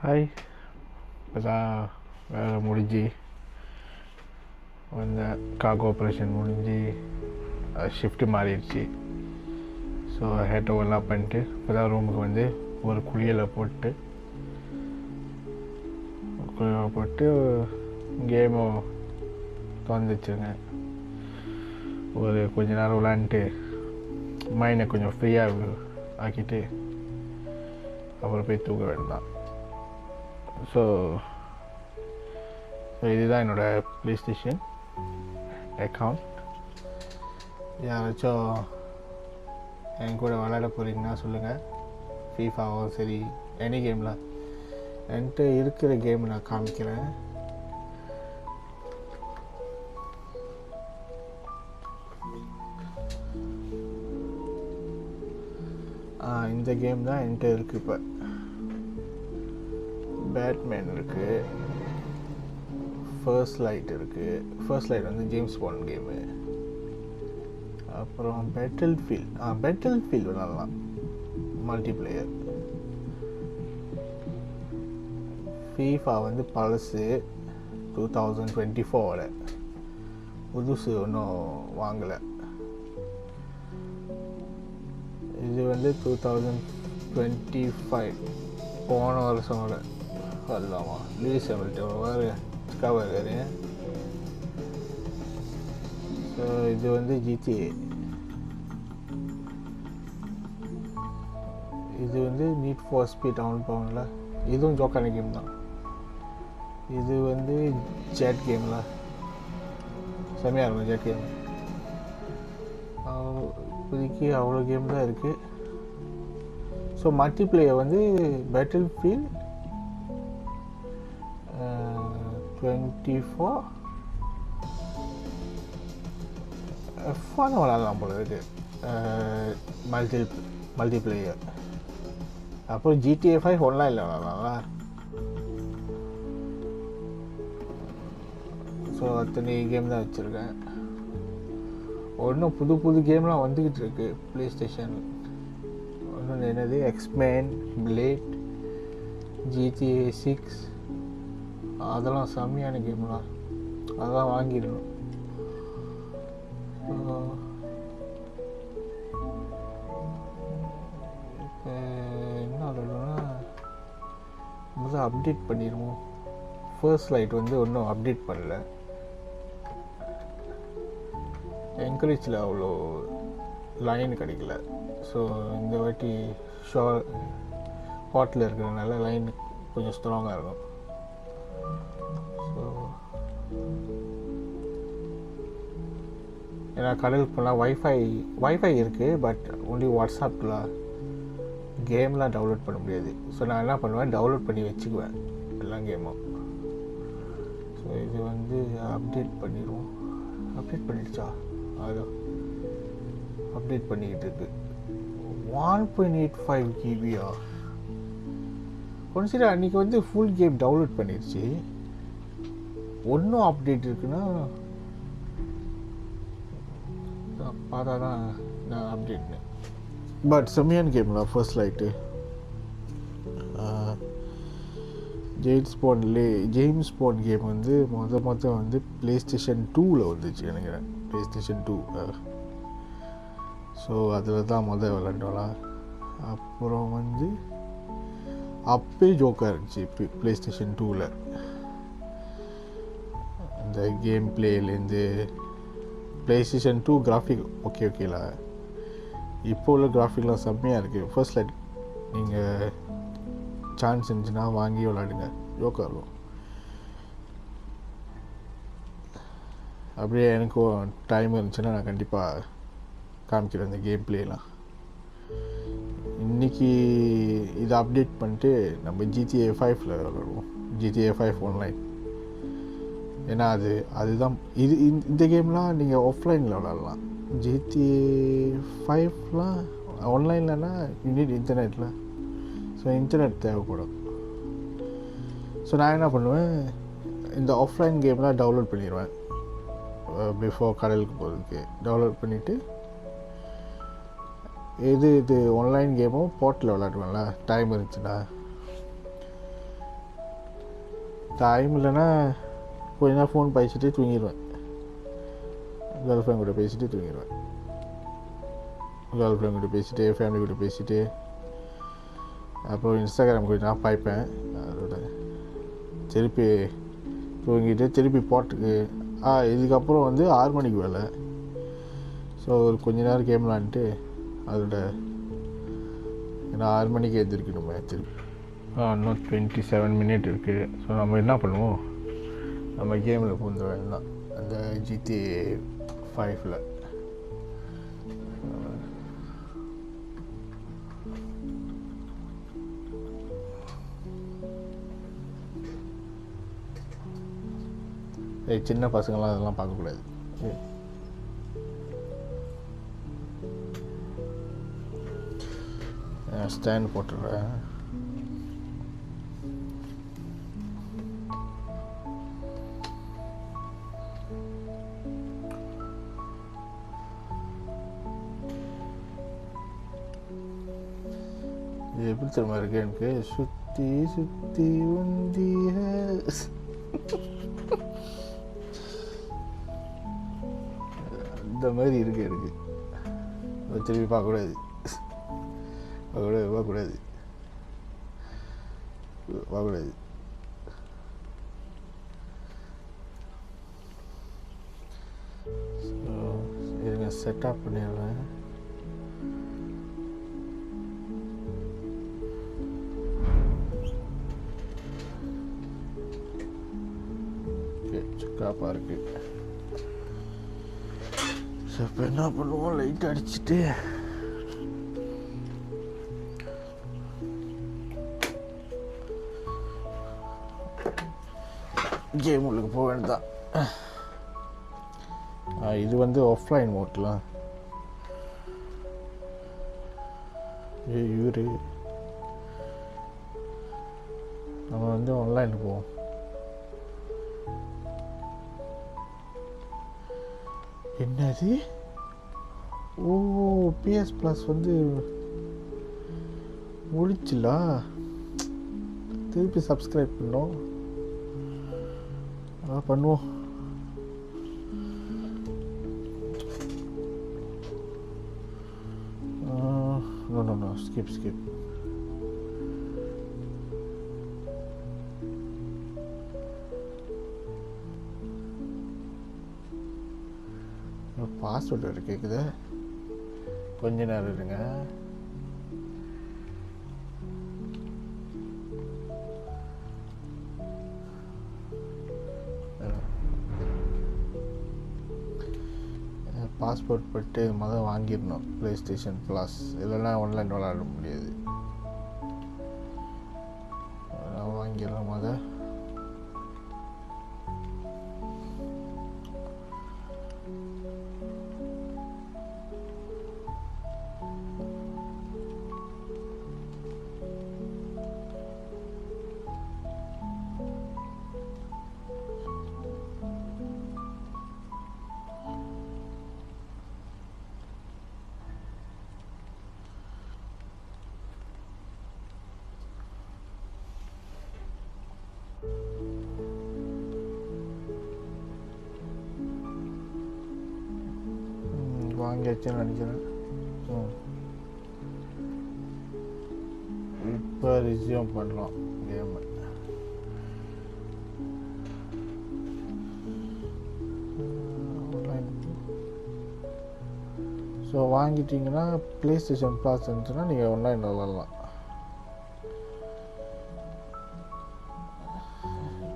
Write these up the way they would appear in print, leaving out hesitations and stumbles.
Hi. இப்போ தான் வேலை முடிஞ்சு வந்தேன். கார்கோ ஆப்ரேஷன் முடிஞ்சு ஷிஃப்ட்டு மாறிடுச்சு. ஸோ ஹேட் ஓவர்லாம் பண்ணிட்டு இப்போ தான் ரூமுக்கு வந்து ஒரு குளியலை போட்டு கேமும் திறந்து வச்சுருங்க. ஒரு கொஞ்ச நேரம் விளாண்டுட்டு மைண்டை கொஞ்சம் ஃப்ரீயாக ஆக்கிட்டு அப்புறம் போய் தூக்க வேண்டாம். ஸோ இதுதான் என்னோடய ப்ளே ஸ்டேஷன் அக்கௌண்ட். யாராச்சும் என் கூட விளையாட போகிறீங்கன்னா சொல்லுங்கள். ஃபீஃபாவும் சரி, எனி கேமில் என்கிட்ட இருக்கிற கேம் நான் காமிக்கிறேன். இந்த கேம் தான் என்கிட்ட இருக்குது. இப்போ பேட்மேன் இருக்குது, ஃபர்ஸ்ட் லைட் இருக்குது. ஃபர்ஸ்ட் லைட் வந்து ஜேம்ஸ் பாண்ட் கேமு. அப்புறம் பேட்டில் ஃபீல்ட் விளாட்லாம், மல்டிப்ளேயர். ஃபீஃபா வந்து பழசு 2024, புதுசு ஒன்றும் வாங்கலை. இது வந்து 2025 போன வருஷமோட வரலாமா. Lewis Hamilton cover. ஸோ இது வந்து GTA. இது வந்து நீட் ஃபார் ஸ்பீட் டவுன் பவுனில், இதுவும் ஜோக்கான கேம் தான். இது வந்து ஜெட் கேமில் செம்மையாக இருக்கும். ஜெட் கேம் இப்போதைக்கு அவ்வளோ கேம் தான் இருக்குது. ஸோ மல்டிப்ளேயர் வந்து பேட்டில் ஃபீல்ட் 24 F1 விளாட்லாம் போல இருக்குது மல்டிப்ளேயர். அப்புறம் GTA 5 ஆன்லைனில் விளாட்லாம்ல. ஸோ அத்தனை கேம் தான் வச்சுருக்கேன். ஒன்றும் புது கேம்லாம் வந்துக்கிட்டு இருக்கு ப்ளே ஸ்டேஷன். ஒன்று என்னது, எக்ஸ்மேன், பிளேட், GTA 6, அதெல்லாம் செம்மையான கேம்லாம். அதெல்லாம் வாங்கிடணும். இப்போ என்ன சொல்லணும்னா, முதல்ல அப்டேட் பண்ணிடுவோம். ஃபர்ஸ்ட் லைட் வந்து ஒன்றும் அப்டேட் பண்ணல. என்கரேஜில் அவ்வளோ லைன் கிடைக்கல. ஸோ இந்த வாட்டி ஹாட்டில் இருக்கிறதுனால லைன் கொஞ்சம் ஸ்ட்ராங்காக இருக்கும். ஸோ ஏன்னா கடலுக்கு போனால் வைஃபை இருக்குது, பட் ஒன்லி வாட்ஸ்அப்பில் கேம்லாம் டவுன்லோட் பண்ண முடியாது. ஸோ நான் என்ன பண்ணுவேன், டவுன்லோட் பண்ணி வச்சுக்குவேன் எல்லா கேமும். ஸோ இது வந்து அப்டேட் பண்ணிடுவோம். அப்டேட் பண்ணிடுச்சா? அதோ அப்டேட் பண்ணிக்கிட்டு இருக்கு. 1.85 GB. கன்சிடர் அன்றைக்கி வந்து ஃபுல் கேம் டவுன்லோட் பண்ணிடுச்சு. ஒன்றும் அப்டேட் இருக்குன்னா பார்த்தா தான் நான் அப்டேட்னு. பட் செம்மையான கேம்லாம் first light. James bond game வந்து மொதல் வந்து ப்ளே ஸ்டேஷன் 2 வந்துச்சு நினைக்கிறேன். Play station 2. ஸோ அதில் தான் விளாண்டோலாம். அப்புறம் வந்து அப்பே ஜோக்காக இருந்துச்சு ப்ளே ஸ்டேஷன் 2. அந்த கேம் பிளேலேருந்து ப்ளே ஸ்டேஷன் 2 கிராஃபிக் ஓகேல. இப்போ உள்ள கிராஃபிக்லாம் செம்மையாக இருக்குது. ஃபர்ஸ்ட் லைட் நீங்கள் சான்ஸ் இருந்துச்சுன்னா வாங்கி விளாடுங்க, ஜோக்காக இருக்கும். அப்படியே எனக்கும் டைம் இருந்துச்சுன்னா நான் கண்டிப்பாக காமிக்கிறேன் இந்த கேம் பிளேலாம். இன்றைக்கி இதை அப்டேட் பண்ணிட்டு நம்ம GTA 5 விளாடுவோம். GTA 5 online. ஏன்னா அதுதான் இந்த கேம்லாம் நீங்கள் ஆஃப்லைனில் விளாட்லாம். GTA 5லாம் ஆன்லைன்லனா யூனிட் இன்டர்நெட்டில். ஸோ இன்டர்நெட் தேவைப்படும். ஸோ நான் என்ன பண்ணுவேன், இந்த ஆஃப்லைன் கேம்லாம் டவுன்லோட் பண்ணிடுவேன். பிஃபோர் கடலுக்கு போகிறதுக்கு டவுன்லோட் பண்ணிவிட்டு இது ஆன்லைன் கேமும் போர்ட்டில் விளாடுவேன்ல டைம் இருந்துச்சுன்னா. டைம் இல்லைன்னா கொஞ்ச நேரம் ஃபோன் பேசிட்டு தூங்கிடுவேன். கேர்ள் ஃப்ரெண்ட் கூட பேசிட்டு தூங்கிடுவேன். கேர்ள் ஃப்ரெண்ட் கூட பேசிட்டு ஃபேமிலி கூட பேசிட்டு அப்புறம் இன்ஸ்டாகிராம் கொஞ்சம் நான் பார்ப்பேன். அதோட திருப்பி தூங்கிட்டு திருப்பி போட்டுக்கு இதுக்கப்புறம் வந்து 6 மணிக்கு வேலை. ஸோ ஒரு கொஞ்ச நேரம் கேம் விளாண்டுட்டு அதோட ஏன்னா 6 மணிக்கு எழுந்திருக்கணுமே திருப்பி. இன்னும் 27 மினிட் இருக்குது. ஸோ நம்ம என்ன பண்ணுவோம், நம்ம கேமில் பூந்த வேண்டாம் அந்த GTA 5ல். சின்ன பசங்களாம் அதெல்லாம் பார்க்கக்கூடாது. ஸ்டாண்ட் போட்டுடுறேன். இது எப்படி தெரியுமா இருக்கு எனக்கு, சுற்றி சுற்றி வந்திய இந்த மாதிரி இருக்கு எனக்கு. திருப்பி பார்க்கக்கூடாது, பார்க்கக்கூடாது. இருங்க செட்டப் பண்ணிடுறேன். சிக்காப்பா இருக்கு. இப்போ என்ன பண்ணுவோம், லைட் அடிச்சுட்டு கேம் உள்ளுக்கு போக வேண்டியதான். இது வந்து ஆஃப்லைன் மோட்லாம். இவரு நம்ம வந்து ஆன்லைன் போவோம். என்னது, PS ப்ளஸ் வந்து முடிச்சுலா, திருப்பி சப்ஸ்கிரைப் பண்ணோம். பண்ணுவோம். நோ ஸ்கிப் பாஸ்வேர்டு வேறு கேட்குது. கொஞ்ச நேரம் இருங்க. பாஸ்போர்ட் போட்டு முதல் வாங்கிடணும் PlayStation ப்ளஸ், இல்லைன்னா ஆன்லைன் விளாட முடியாது. வாங்கிடலாம் முதல். வாங்கியாச்சுன்னு நினைக்கிறேன். இப்போ ரிசியூம் பண்ணலாம் கேமு. ஸோ வாங்கிட்டீங்கன்னா PlayStation ப்ளஸ் இருந்துச்சுன்னா நீங்கள் ஆன்லைன் விளாட்லாம்.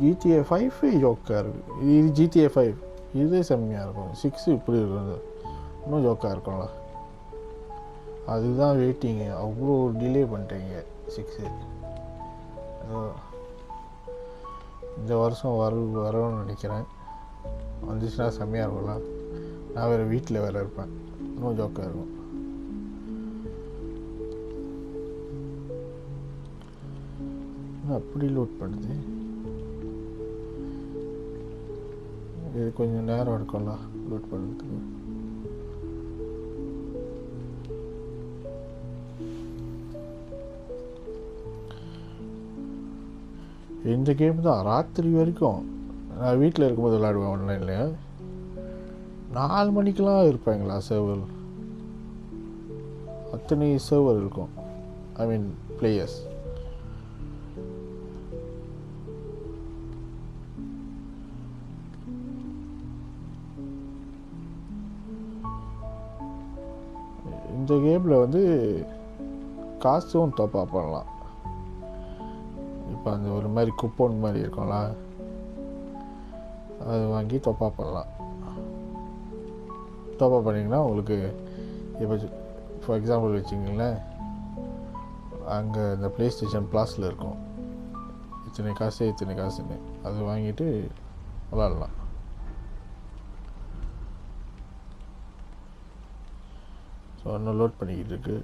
GTA 5 ஜோக்காக இருக்குது. இது GTA 5 இதே செம்மையாக இருக்கும். 6 இப்படி இருக்குது, இன்னும் ஜோக்காக இருக்கும்ல. அதுதான் வெயிட்டிங்கு. அவ்வளோ டிலே பண்ணிட்டீங்க 6. இந்த வருஷம் வரும்னு நினைக்கிறேன். வந்துச்சுன்னா செம்மையாக இருக்கும்ல. நான் வேறு வீட்டில் வேறு இருப்பேன், இன்னும் ஜோக்காக இருக்கும். அப்படி லோட் பண்ணுது. இது கொஞ்சம் நேரம் எடுக்கும்ல லோட் பண்ணுறதுக்கு. இந்த கேம் தான் ராத்திரி வரைக்கும். நான் வீட்டில் இருக்கும்போது விளையாடுவேன் ஆன்லைனில். 4 மணிக்கெலாம் இருப்பாங்களா சர்வர், அத்தனை சர்வர் இருக்கும். ஐ மீன் பிளேயர்ஸ். இந்த கேமில் வந்து காசும் டாப்அப் பண்ணலாம். இப்போ அந்த ஒரு மாதிரி குப்போன் மாதிரி இருக்கும்ல, அது வாங்கி டாப்அப் பண்ணலாம். டாப்அப் பண்ணிங்கன்னா உங்களுக்கு இப்போ ஃபார் எக்ஸாம்பிள் வச்சுக்கிங்களேன், அங்கே இந்த ப்ளே ஸ்டேஷன் ப்ளாஸில் இருக்கும் இத்தனை காசுன்னு, அது வாங்கிட்டு விளாட்லாம். ஸோ இன்னும் லோட் பண்ணிக்கிட்டு இருக்குது.